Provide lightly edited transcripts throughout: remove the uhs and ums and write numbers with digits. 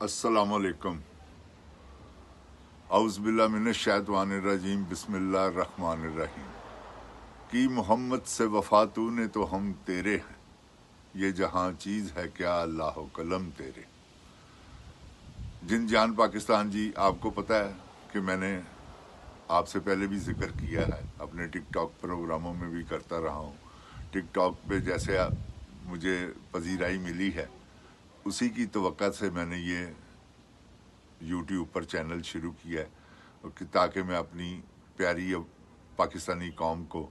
अस्सलामुअलैकुम। औज़ुबिल्लाहि मिनश्शैतानिर्रजीम बिस्मिल्लाहिर्रहमानिर्रहीम। कि मोहम्मद से वफा तूने तो हम तेरे हैं, ये जहां चीज़ है क्या अल्लाह कलम तेरे। जिन जान पाकिस्तान जी, आपको पता है कि मैंने आपसे पहले भी जिक्र किया है, अपने टिकटॉक प्रोग्रामों में भी करता रहा हूँ। टिकटॉक पे जैसे मुझे पजीराई मिली है, उसी की तवक्का से मैंने ये यूट्यूब पर चैनल शुरू किया है, और ताकि मैं अपनी प्यारी पाकिस्तानी कौम को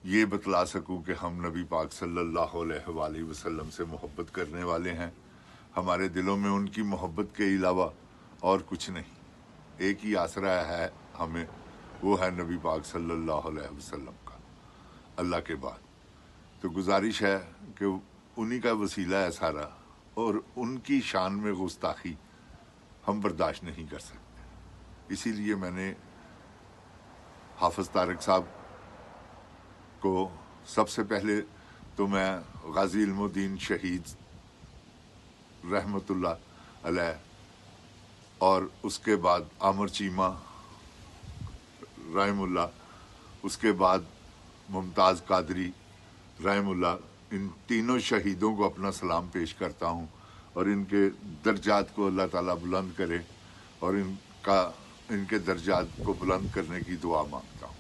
ये बतला सकूं कि हम नबी पाक सल्लल्लाहु अलैहि वसल्लम से मोहब्बत करने वाले हैं। हमारे दिलों में उनकी मोहब्बत के अलावा और कुछ नहीं। एक ही आसरा है हमें, वो है नबी पाक सल्लल्लाहु अलैहि वसल्लम का, अल्लाह के बाद। तो गुजारिश है कि उन्हीं का वसीला है सारा, और उनकी शान में गुस्ताखी हम बर्दाश्त नहीं कर सकते। इसीलिए मैंने हाफिज़ तारिक साहब को सबसे पहले तो मैं गाजी इल्मुद्दीन शहीद रहमतुल्लाह अलैह, और उसके बाद आमर चीमा रहमुल्लाह, उसके बाद मुमताज़ कादरी रहमुल्लाह, इन तीनों शहीदों को अपना सलाम पेश करता हूँ, और इनके दर्जात को अल्लाह ताला बुलंद करे, और इनके दर्जात को बुलंद करने की दुआ मांगता हूँ।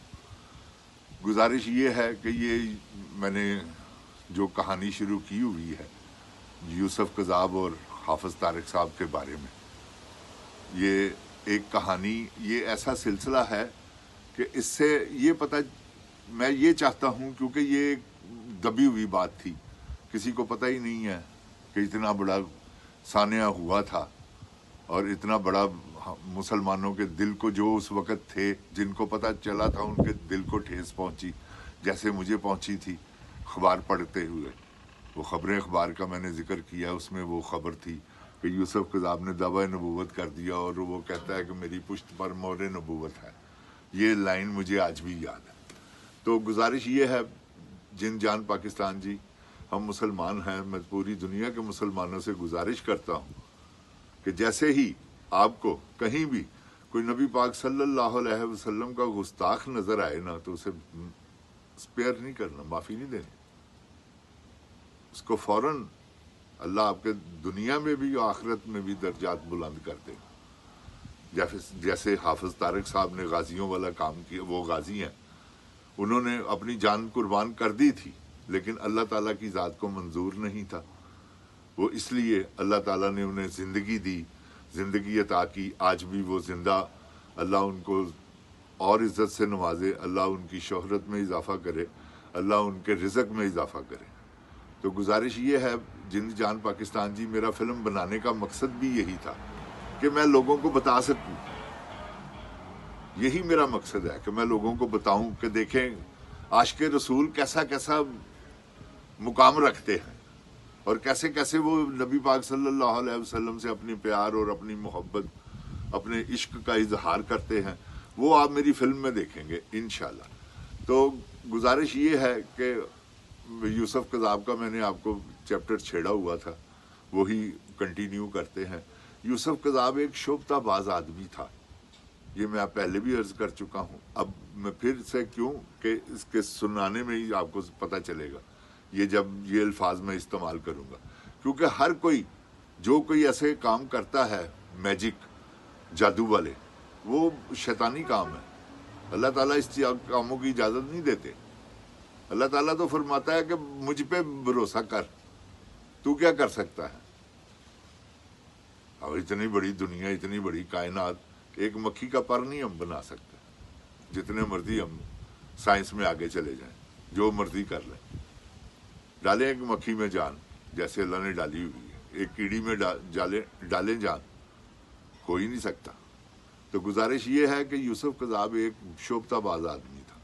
गुजारिश ये है कि ये मैंने जो कहानी शुरू की हुई है यूसुफ कज़ाब और हाफिज़ तारिक साहब के बारे में, ये एक कहानी, ये ऐसा सिलसिला है कि इससे ये पता, मैं ये चाहता हूँ, क्योंकि ये एक दबी हुई बात थी, किसी को पता ही नहीं है कि इतना बड़ा सानिया हुआ था, और इतना बड़ा मुसलमानों के दिल को, जो उस वक़्त थे, जिनको पता चला था, उनके दिल को ठेस पहुंची, जैसे मुझे पहुंची थी अखबार पढ़ते हुए। वो ख़बरें अखबार का मैंने जिक्र किया, उसमें वो ख़बर थी कि यूसुफ कज़ाब ने दावा नबूवत कर दिया, और वो कहता है कि मेरी पुश्त पर मोहर नबूवत है। ये लाइन मुझे आज भी याद है। तो गुजारिश ये है, जिन जान पाकिस्तान जी, हम मुसलमान हैं, मैं पूरी दुनिया के मुसलमानों से गुजारिश करता हूँ कि जैसे ही आपको कहीं भी कोई नबी पाक सल्लल्लाहु अलैहि वसल्लम का गुस्ताख नज़र आए ना, तो उसे स्पेयर नहीं करना, माफ़ी नहीं देनी। उसको फ़ौरन अल्लाह आपके दुनिया में भी और आखिरत में भी दर्जात बुलंद कर देगा। जैसे हाफिज़ तारिक साहब ने गाजियों वाला काम किया, वो गाजी हैं, उन्होंने अपनी जान कुर्बान कर दी थी, लेकिन अल्लाह ताला की ज़ात को मंजूर नहीं था। वो इसलिए अल्लाह ताला ने उन्हें ज़िंदगी दी, ज़िंदगी अता की। आज भी वो ज़िंदा, अल्लाह उनको और इज़्ज़त से नवाजे, अल्लाह उनकी शोहरत में इजाफ़ा करे, अल्लाह उनके रिज़्क़ में इजाफ़ा करे। तो गुजारिश ये है, जिंद जान पाकिस्तान जी, मेरा फ़िल्म बनाने का मकसद भी यही था कि मैं लोगों को बता सकूं। यही मेरा मकसद है कि मैं लोगों को बताऊं कि देखें आशिक़े रसूल कैसा कैसा मुकाम रखते हैं, और कैसे कैसे वो नबी पाक सल्लल्लाहु अलैहि वसल्लम से अपनी प्यार और अपनी मोहब्बत, अपने इश्क का इजहार करते हैं। वो आप मेरी फिल्म में देखेंगे इंशाल्लाह। तो गुजारिश ये है कि यूसुफ कज़ाब का मैंने आपको चैप्टर छेड़ा हुआ था, वही कंटिन्यू करते हैं। यूसुफ कज़ाब एक शोभताबाज आदमी था, ये मैं पहले भी अर्ज कर चुका हूँ। अब मैं फिर से क्यों, कि इसके सुनाने में ही आपको पता चलेगा, ये जब ये अल्फाज मैं इस्तेमाल करूँगा, क्योंकि हर कोई जो कोई ऐसे काम करता है मैजिक, जादू वाले, वो शैतानी काम है। अल्लाह ताला इस कामों की इजाज़त नहीं देते। अल्लाह ताला तो फरमाता है कि मुझ पे भरोसा कर, तू क्या कर सकता है। अब इतनी बड़ी दुनिया, इतनी बड़ी कायनात, एक मक्खी का पर नहीं हम बना सकते। जितने मर्जी हम साइंस में आगे चले जाएं, जो मर्जी कर लें, डालें एक मक्खी में जान, जैसे अल्लाह ने डाली हुई है, एक कीड़ी में डालें जान, हो ही नहीं सकता। तो गुजारिश ये है कि यूसुफ कज़ाब एक शोभताबाज आदमी था,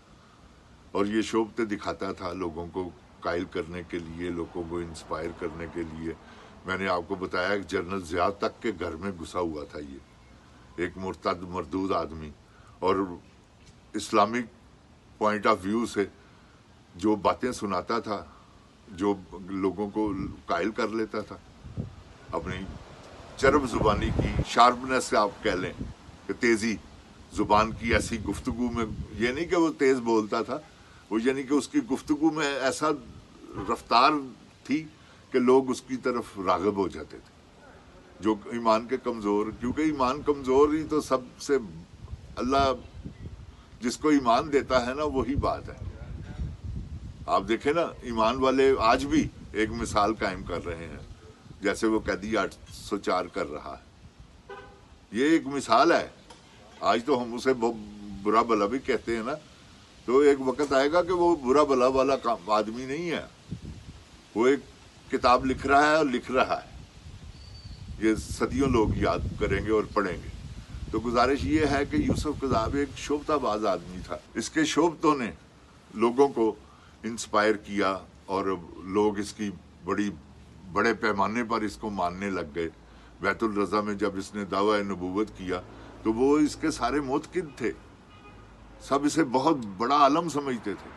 और ये शोभते दिखाता था लोगों को कायल करने के लिए, लोगों को इंस्पायर करने के लिए। मैंने आपको बताया कि जनरल ज़िया तक के घर में घुसा हुआ था ये, एक मुर्तद मरदूद आदमी, और इस्लामिक पॉइंट ऑफ व्यू से जो बातें सुनाता था, जो लोगों को कायल कर लेता था अपनी चरब ज़ुबानी की, शार्पनेस से आप कह लें कि तेज़ी ज़ुबान की ऐसी गुफ्तगू में, ये नहीं कि वो तेज़ बोलता था, वो यानी कि उसकी गुफ्तगू में ऐसा रफ्तार थी कि लोग उसकी तरफ राग़िब हो जाते थे। जो ईमान के कमज़ोर, क्योंकि ईमान कमज़ोर ही तो सबसे, अल्लाह जिसको ईमान देता है ना वही बात है। आप देखें ना, ईमान वाले आज भी एक मिसाल कायम कर रहे हैं, जैसे वो कैदी 804 कर रहा है, ये एक मिसाल है। आज तो हम उसे बुरा भला भी कहते हैं ना, तो एक वक्त आएगा कि वो बुरा भला वाला आदमी नहीं है, वो एक किताब लिख रहा है और लिख रहा है, ये सदियों लोग याद करेंगे और पढ़ेंगे। तो गुजारिश ये है कि यूसुफ कज़ाब एक शोभताबाज आदमी था, इसके शोभतों ने लोगों को इंस्पायर किया और लोग इसकी बड़े पैमाने पर इसको मानने लग गए। बैतुल रज़ा में जब इसने दावा नबूवत किया तो वो इसके सारे मुतकिद थे, सब इसे बहुत बड़ा आलम समझते थे।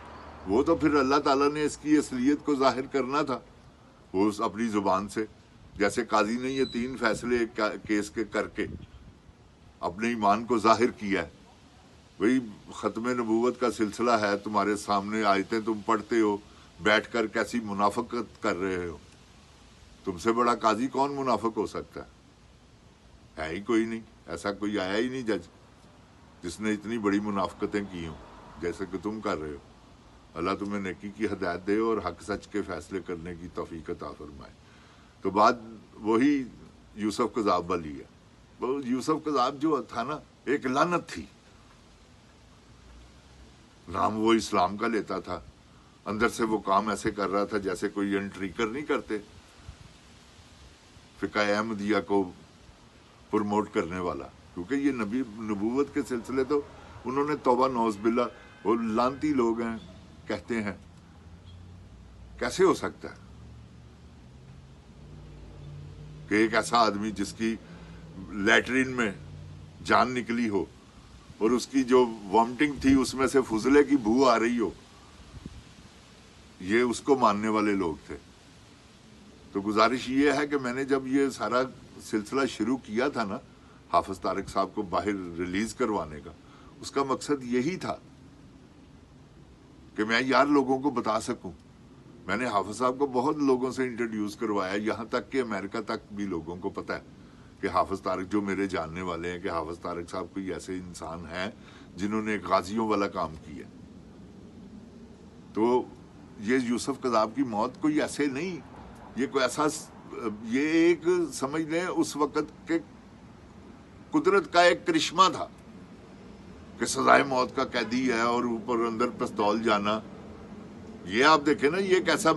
वो तो फिर अल्लाह ताला ने इसकी असलियत को जाहिर करना था, वो अपनी ज़ुबान से, जैसे काजी ने ये 3 फैसले केस के करके अपने ईमान को जाहिर किया है। वही ख़त्म नबूवत का सिलसिला है, तुम्हारे सामने आयतें तुम पढ़ते हो, बैठकर कैसी मुनाफिकत कर रहे हो। तुमसे बड़ा काजी कौन मुनाफिक हो सकता है ही कोई नहीं, ऐसा कोई आया ही नहीं जज जिसने इतनी बड़ी मुनाफिकतें की हों जैसे कि तुम कर रहे हो। अल्लाह तुम्हें नेकी की हिदायत दे और हक सच के फैसले करने की तौफीक अता फरमाए। तो बात वही यूसुफ कज़ाब वाली है। वो यूसुफ कज़ाब जो था ना, एक लानत थी। नाम वो इस्लाम का लेता था, अंदर से वो काम ऐसे कर रहा था जैसे कोई एंट्रीकर नहीं करते, फ़िक़्ह अहमदिया को प्रमोट करने वाला, क्योंकि ये नबूवत के सिलसिले तो उन्होंने तौबा नौज़ बिल्ला, वो लानती लोग हैं कहते हैं। कैसे हो सकता है कि एक ऐसा आदमी जिसकी लैट्रिन में जान निकली हो और उसकी जो वॉमिटिंग थी उसमें से फुजले की बू आ रही हो, ये उसको मानने वाले लोग थे। तो गुजारिश ये है कि मैंने जब ये सारा सिलसिला शुरू किया था ना, हाफिज तारिक साहब को बाहर रिलीज करवाने का, उसका मकसद यही था कि मैं यार लोगों को बता सकूं। मैंने हाफिज साहब को बहुत लोगों से इंट्रोड्यूस करवाया, यहाँ तक कि अमेरिका तक भी लोगों को पता है कि हाफिज तारिक, जो मेरे जानने वाले हैं, कि हाफिज तारिक साहब कोई ऐसे इंसान हैं जिन्होंने गाजियों वाला काम किया। तो ये यूसुफ कज़ाब की मौत कोई ऐसे नहीं, ये कोई ऐसा, ये एक समझ लें उस वक़्त के कुदरत का एक करिश्मा था कि सजाए मौत का कैदी है और ऊपर अंदर पिस्तौल जाना। ये आप देखें ना, ये कैसा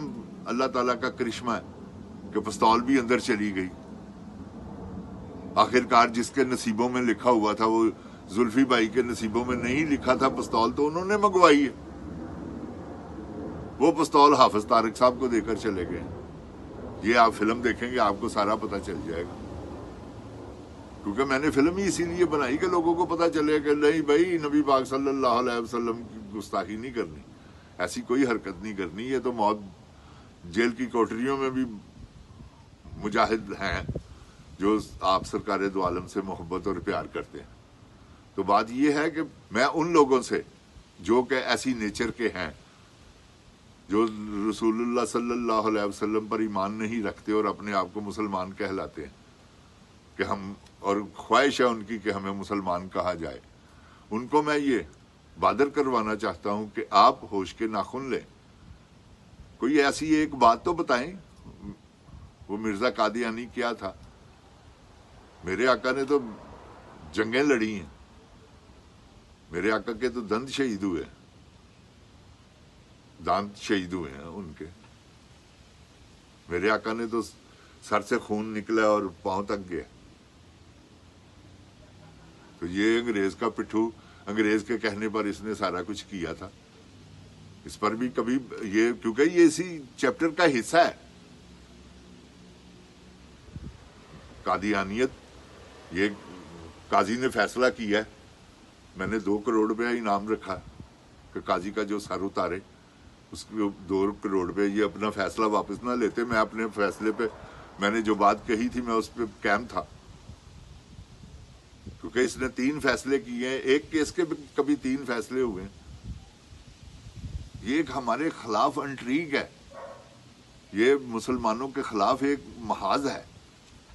अल्लाह ताला का करिश्मा है कि पिस्तौल भी अंदर चली गई। आखिरकार जिसके नसीबों में लिखा हुआ था, वो जुल्फी भाई के नसीबों में नहीं लिखा था पिस्तौल, तो उन्होंने मंगवाई है। वो पिस्तौल हाफिज तारिक साहब को देकर चले गए। ये आप फिल्म देखेंगे आपको सारा पता चल जाएगा, क्योंकि मैंने फिल्म ही इसीलिए बनाई कि लोगों को पता चले कि नहीं भाई, नबी पाक सल्लल्लाहु अलैहि वसल्लम की गुस्ताखी नहीं करनी, ऐसी कोई हरकत नहीं करनी। ये तो मौत, जेल की कोठरियों में भी मुजाहिद हैं जो आप सरकार दो आलम से मोहब्बत और प्यार करते हैं। तो बात ये है कि मैं उन लोगों से जो कि ऐसी नेचर के हैं, जो रसूलुल्लाह सल्लल्लाहु अलैहि वसल्लम पर ईमान नहीं रखते और अपने आप को मुसलमान कहलाते हैं, कि हम, और ख्वाहिश है उनकी कि हमें मुसलमान कहा जाए, उनको मैं ये बादर करवाना चाहता हूं कि आप होश के नाखुन लें। कोई ऐसी एक बात तो बताएं। वो मिर्जा कादियानी क्या था? मेरे आका ने तो जंगें लड़ी हैं, मेरे आका के तो दंत शहीद हुए, दांत शहीद हुए हैं उनके। मेरे आका ने तो सर से खून निकला और पांव तक गया। तो ये अंग्रेज का पिट्ठू, अंग्रेज के कहने पर इसने सारा कुछ किया था। इस पर भी कभी ये, क्योंकि ये इसी चैप्टर का हिस्सा है, कादियानियत। ये काजी ने फैसला किया है, मैंने 2 करोड़ रुपया इनाम रखा कि काजी का जो सर उतारे उसको 2 करोड़ रुपये, ये अपना फैसला वापस ना लेते, मैं अपने फैसले पे میں نے جو بات کہی تھی میں اس پہ قائم تھا، کیونکہ اس نے 3 فیصلے کیے ہیں، ایک کیس کے کبھی 3 فیصلے ہوئے ہیں۔ یہ ایک ہمارے خلاف انٹریگ ہے، یہ مسلمانوں کے خلاف ایک محاذ ہے۔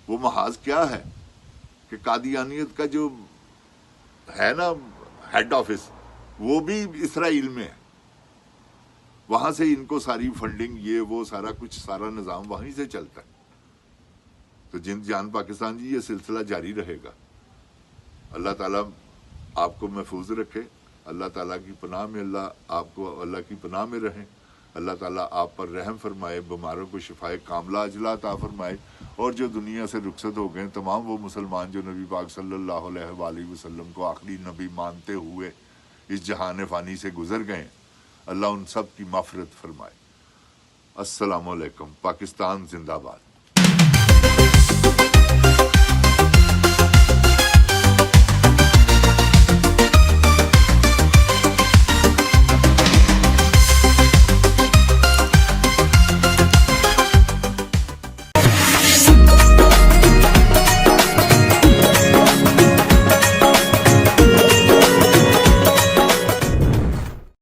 وہ محاذ کیا ہے کہ قادیانیت کا جو ہے نا ہیڈ آفس، وہ بھی اسرائیل میں ہے، وہاں سے ان کو ساری فنڈنگ یہ وہ سارا کچھ، سارا نظام وہیں سے چلتا ہے۔ تو جان پاکستان جی، یہ سلسلہ جاری رہے گا۔ اللہ تعالیٰ آپ کو محفوظ رکھے، اللہ تعالیٰ کی پناہ میں، آپ کو اللہ کی پناہ میں رہیں، اللہ تعالیٰ آپ پر رحم فرمائے، بیماروں کو شفائے کاملہ عاجلہ عطا فرمائے، اور جو دنیا سے رخصت ہو گئے تمام وہ مسلمان جو نبی پاک صلی اللہ علیہ وآلہ وسلم کو آخری نبی مانتے ہوئے اس جہان فانی سے گزر گئے، اللہ ان سب کی مغفرت فرمائے۔ السلام علیکم۔ پاکستان زندہ باد۔